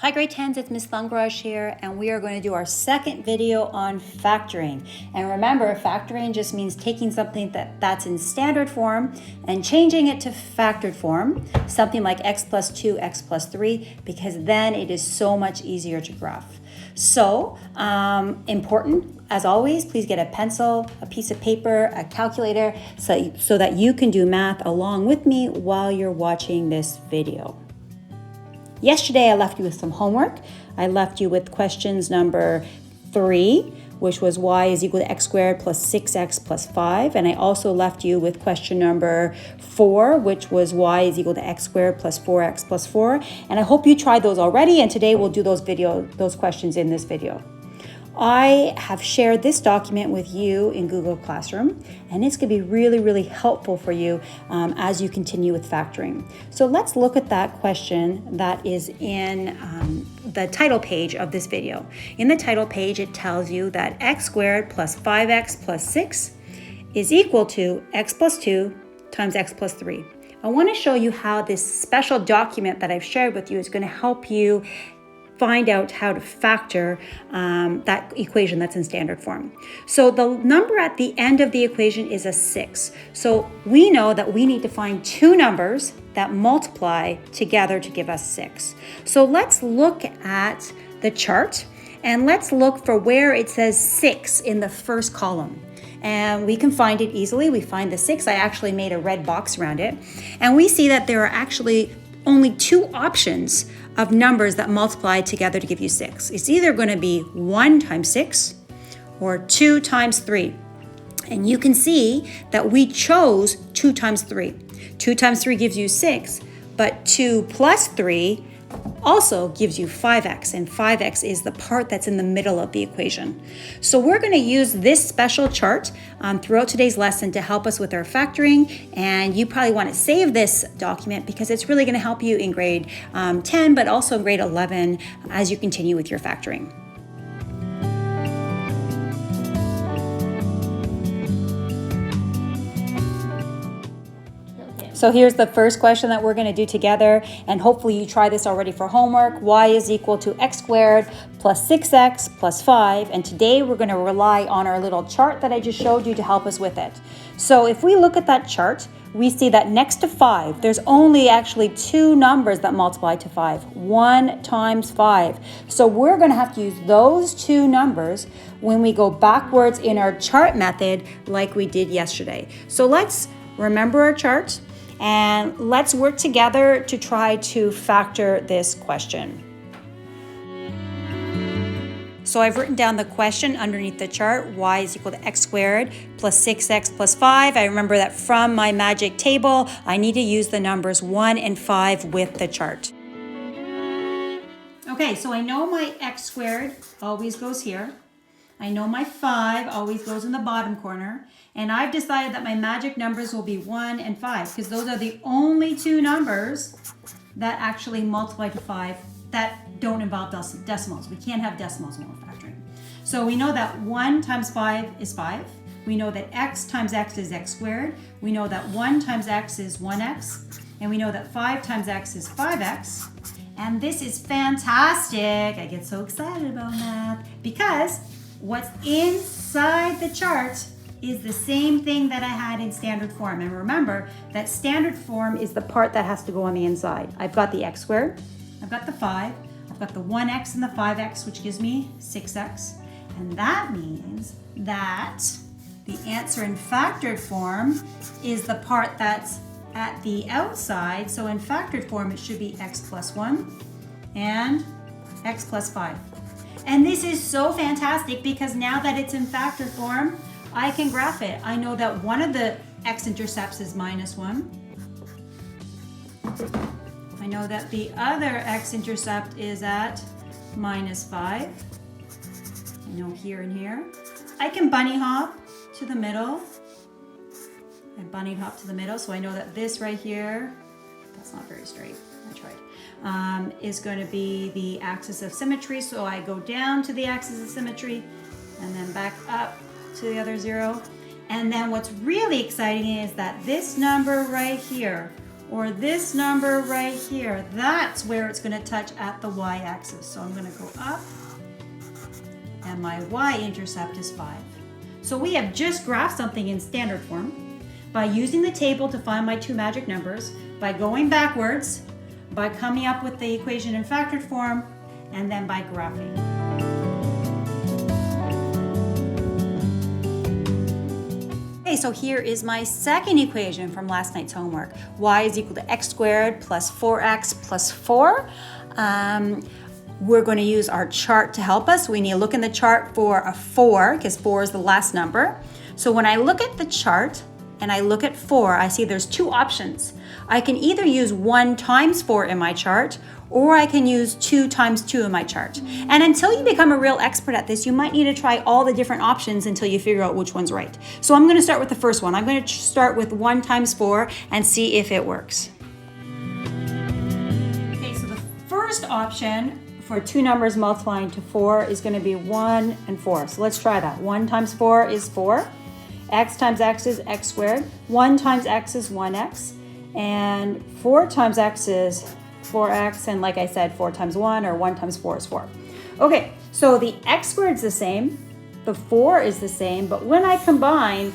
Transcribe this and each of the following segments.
Hi grade 10s, it's Miss Thungaraj here, and we are going to do our second video on factoring. And remember, factoring just means taking something that's in standard form and changing it to factored form, something like x plus 2, x plus 3, because then it is so much easier to graph. So, important, as always, please get a pencil, a piece of paper, a calculator, so that you can do math along with me while you're watching this video. Yesterday, I left you with some homework. I left you with questions number 3, which was y is equal to x squared plus 6x plus 5. And I also left you with question number 4, which was y is equal to x squared plus 4x plus 4. And I hope you tried those already. And today we'll do those questions in this video. I have shared this document with you in Google Classroom, and it's going to be really, really helpful for you as you continue with factoring. So let's look at that question that is in the title page of this video. In the title page, it tells you that x squared plus 5x plus 6 is equal to x plus 2 times x plus 3. I want to show you how this special document that I've shared with you is going to help you find out how to factor that equation that's in standard form. So the number at the end of the equation is a 6. So we know that we need to find two numbers that multiply together to give us 6. So let's look at the chart and let's look for where it says 6 in the first column. And we can find it easily. We find the 6. I actually made a red box around it. And we see that there are actually only two options of numbers that multiply together to give you 6. It's either going to be 1 times 6 or 2 times 3. And you can see that we chose 2 times 3. 2 times 3 gives you 6, but 2 plus 3 also gives you 5x, and 5x is the part that's in the middle of the equation. So we're going to use this special chart throughout today's lesson to help us with our factoring, and you probably want to save this document because it's really going to help you in grade 10, but also in grade 11 as you continue with your factoring. So here's the first question that we're going to do together, and hopefully you try this already for homework. Y is equal to x squared plus 6x plus 5, and today we're going to rely on our little chart that I just showed you to help us with it. So if we look at that chart, we see that next to 5, there's only actually two numbers that multiply to 5, 1 times 5. So we're going to have to use those two numbers when we go backwards in our chart method like we did yesterday. So let's remember our chart. And let's work together to try to factor this question. So I've written down the question underneath the chart, y is equal to x squared plus 6x plus 5. I remember that from my magic table, I need to use the numbers 1 and 5 with the chart. Okay, so I know my x squared always goes here. I know my 5 always goes in the bottom corner. And I've decided that my magic numbers will be 1 and 5 because those are the only two numbers that actually multiply to 5 that don't involve decimals. We can't have decimals when we're factoring. So we know that 1 times 5 is 5. We know that x times x is x squared. We know that 1 times x is 1x. And we know that 5 times x is 5x. And this is fantastic. I get so excited about math because what's inside the chart is the same thing that I had in standard form. And remember that standard form is the part that has to go on the inside. I've got the x squared, I've got the 5, I've got the 1x and the 5x, which gives me 6x. And that means that the answer in factored form is the part that's at the outside. So in factored form, it should be x plus 1 and x plus 5. And this is so fantastic because now that it's in factored form, I can graph it. I know that one of the x-intercepts is -1. I know that the other x-intercept is at -5. I know here and here. I can bunny hop to the middle. I bunny hop to the middle, so I know that this right here, that's not very straight, I tried, is going to be the axis of symmetry. So I go down to the axis of symmetry and then back up to the other 0. And then what's really exciting is that this number right here or this number right here, that's where it's going to touch at the y-axis. So I'm going to go up, and my y-intercept is 5. So we have just graphed something in standard form by using the table to find my two magic numbers, by going backwards, by coming up with the equation in factored form, and then by graphing. Okay, so here is my second equation from last night's homework. Y is equal to x squared plus 4x plus 4. We're going to use our chart to help us. We need to look in the chart for a 4, because 4 is the last number. So when I look at the chart and I look at 4, I see there's two options. I can either use 1 times 4 in my chart, or I can use 2 times 2 in my chart. And until you become a real expert at this, you might need to try all the different options until you figure out which one's right. So I'm going to start with the first one. I'm going to start with 1 times 4 and see if it works. Okay, so the first option for two numbers multiplying to 4 is going to be 1 and 4. So let's try that. 1 times 4 is 4. X times x is x squared. 1 times x is 1x. And 4 times x is 4x. And like I said, 4 times 1 or 1 times 4 is 4. Okay, so the x squared is the same. The 4 is the same. But when I combine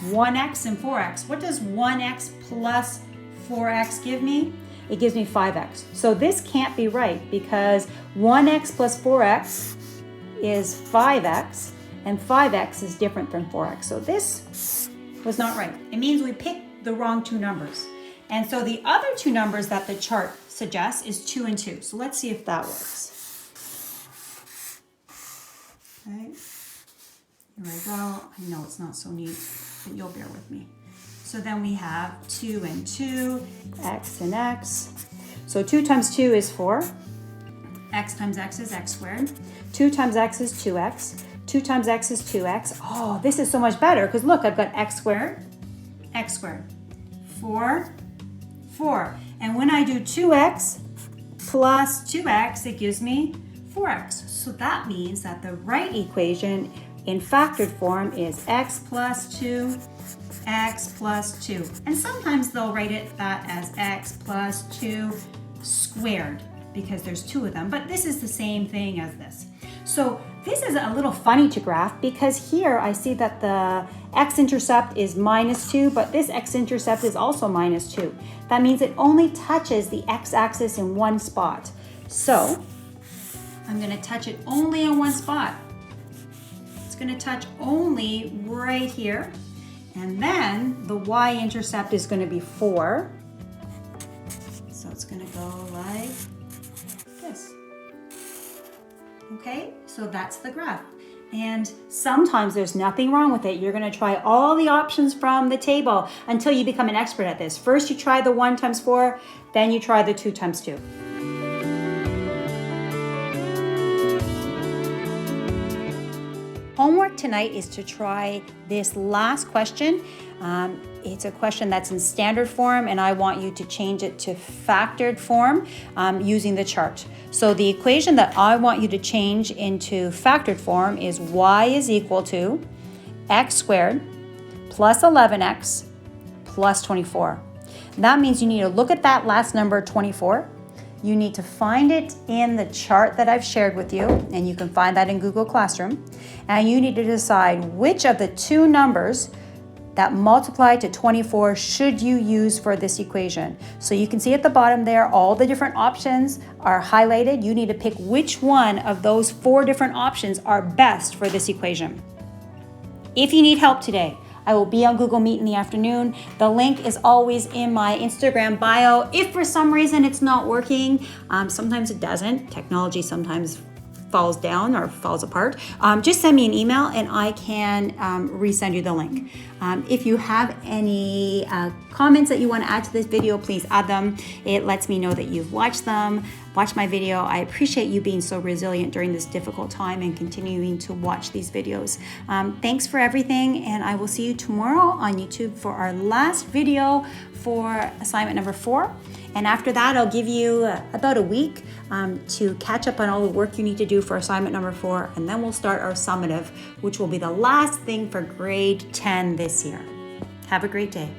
1x and 4x, what does 1x plus 4x give me? It gives me 5x. So this can't be right, because 1x plus 4x is 5x, and 5x is different than 4x. So this was not right. It means we picked the wrong two numbers. And so the other two numbers that the chart suggests is 2 and 2. So let's see if that works. Okay. Here I go. I know it's not so neat, but you'll bear with me. So then we have 2 and 2, x and x. So 2 times 2 is 4. X times x is x squared. 2 times x is 2x. 2 times x is 2x. Oh, this is so much better, because look, I've got x squared, 4, 4. And when I do 2x plus 2x, it gives me 4x. So that means that the right equation in factored form is x plus 2, x plus 2. And sometimes they'll write it that as x plus 2 squared, because there's 2 of them, but this is the same thing as this. So this is a little funny to graph, because here I see that the x-intercept is -2, but this x-intercept is also -2. That means it only touches the x-axis in one spot. So I'm going to touch it only in one spot. It's going to touch only right here. And then the y-intercept is going to be 4. So it's going to go like this. Okay, so that's the graph. And sometimes there's nothing wrong with it. You're going to try all the options from the table until you become an expert at this. First you try the 1 times 4, then you try the 2 times 2. Homework tonight is to try this last question. It's a question that's in standard form, and I want you to change it to factored form using the chart. So the equation that I want you to change into factored form is y is equal to x squared plus 11x plus 24. That means you need to look at that last number, 24. You need to find it in the chart that I've shared with you, and you can find that in Google Classroom. And you need to decide which of the two numbers that multiply to 24 should you use for this equation. So you can see at the bottom there, all the different options are highlighted. You need to pick which one of those 4 different options are best for this equation. If you need help today, I will be on Google Meet in the afternoon. The link is always in my Instagram bio. If for some reason it's not working, sometimes it doesn't. Technology sometimes falls down or falls apart, just send me an email and I can resend you the link. If you have any comments that you want to add to this video, please add them. It lets me know that you've watched my video. I appreciate you being so resilient during this difficult time and continuing to watch these videos. Thanks for everything, and I will see you tomorrow on YouTube for our last video for assignment number 4. And after that, I'll give you about a week to catch up on all the work you need to do for assignment number 4, and then we'll start our summative, which will be the last thing for grade 10 this year. Have a great day.